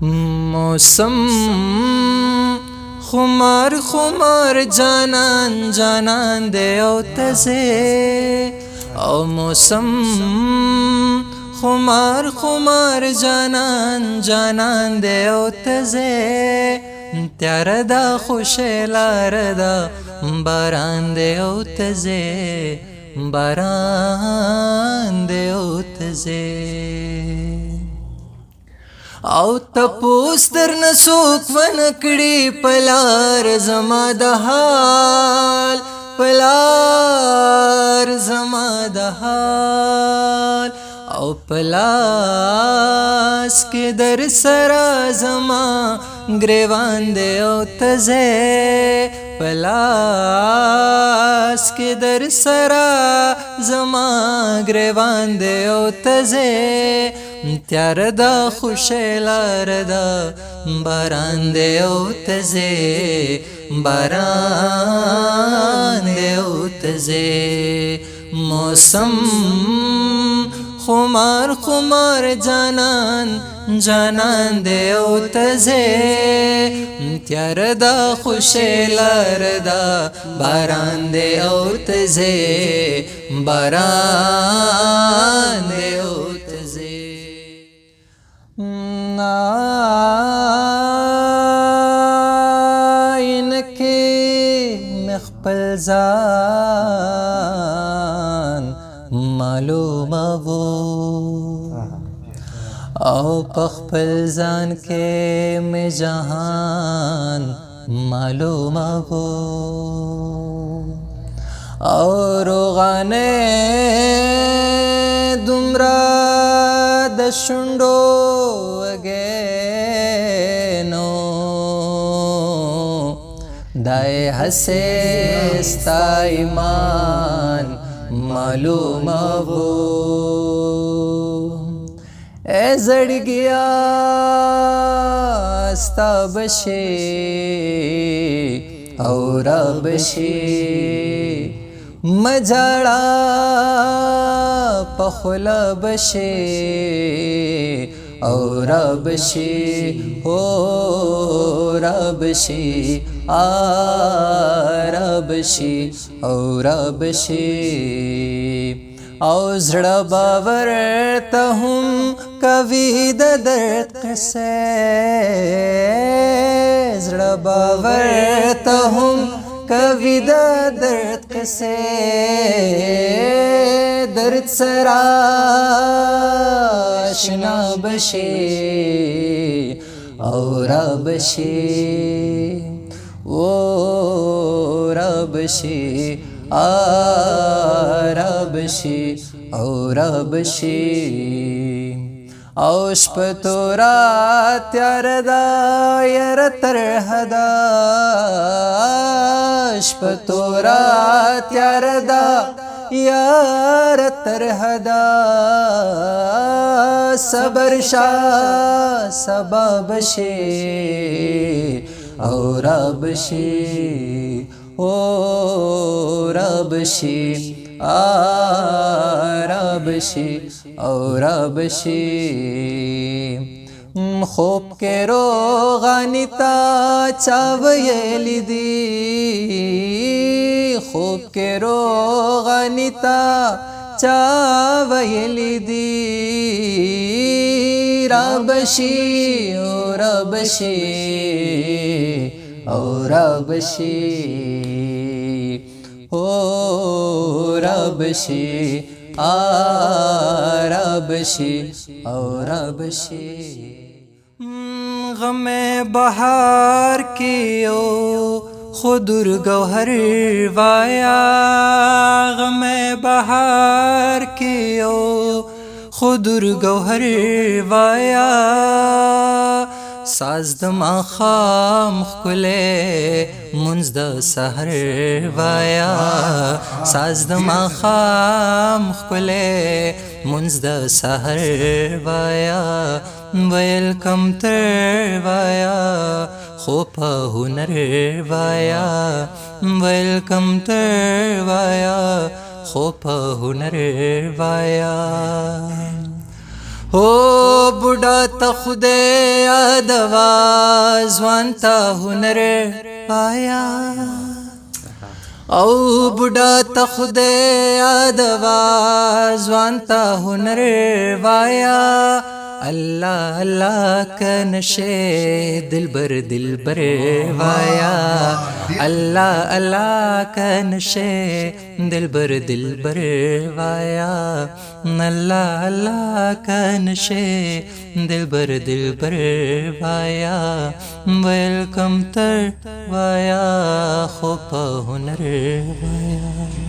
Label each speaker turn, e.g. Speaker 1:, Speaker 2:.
Speaker 1: मौसम खुमार खुमार जानन जानन दे ओ तज़े ओ मौसम खुमार खुमार जानन जानन दे ओ तज़े त्यार दा खुशेलार दा बारान दे ओ तज़े बारान दे ओ तज़े او تپوس در نسوک ونکڑی پلار زما د حال پلار زما د حال او پلاس کې در سرا زما گریوان دے او تزه پلاس کې در سرا زما گریوان دے او تزه تیار دا خوشیلار دا باران دے او تزے باران دے او تزے موسم خمار خمار جانان جانان دے او تزے تیار دا خوشیلار دا باران دے او تزے باران دے او تزے इनके मखपल जान मालूम वो आओ पखपल जान के में जहान मालूम वो और गाने दुमरा दशुंडो अगेनो दाए हसे स्ता ईमान मालूम वो ए जड़ गया स्ता बशे और बशे मजाड़ा पखला बशे और बशे हो रबशे आरबशे और बशे और जड़ा बावर तहुम कवि दर्द कसे जड़ा बावर तहुम कवि दर्द कसे दर्द सराशना बशे और बशे ओ रबशे आरबशे और बशे औश पतोरा त्यार दा यर तरहदा पतोरा त्यार दा यार तरहदा सबर शाह सबबशे और बशे ओ रबशे आरबशे और बशे خوب کے روغانیتا چاویلی دی خوب کے روغانیتا چاویلی دی ربشی او ربشی او ربشی او ربشی आरबशे और बशे गम बहार की ओ खुदुर गौहर वाया गम बहार की ओ खुदुर गौहर वाया साज द माखाम खुले मुंज द सहर वाया साज द माखाम खुले मुंज द सहर वाया वेलकम तर वाया خوپ हुनर वाया वेलकम तर वाया خوپ हुनर वाया हो बुढ़ा त खुदे यादवा ज़वान ता हुनर पाया औ बुढ़ा त खुदे यादवा ज़वान ता हुनर वाया अल्लाह अल्लाह का नशे दिलबर दिलबर वाया अल्लाह अल्लाह का नशे दिलबर दिलबर वाया अल्लाह अल्लाह का नशे दिलबर दिलबर वाया वेलकम तर वाया खोपा हुनर वाया।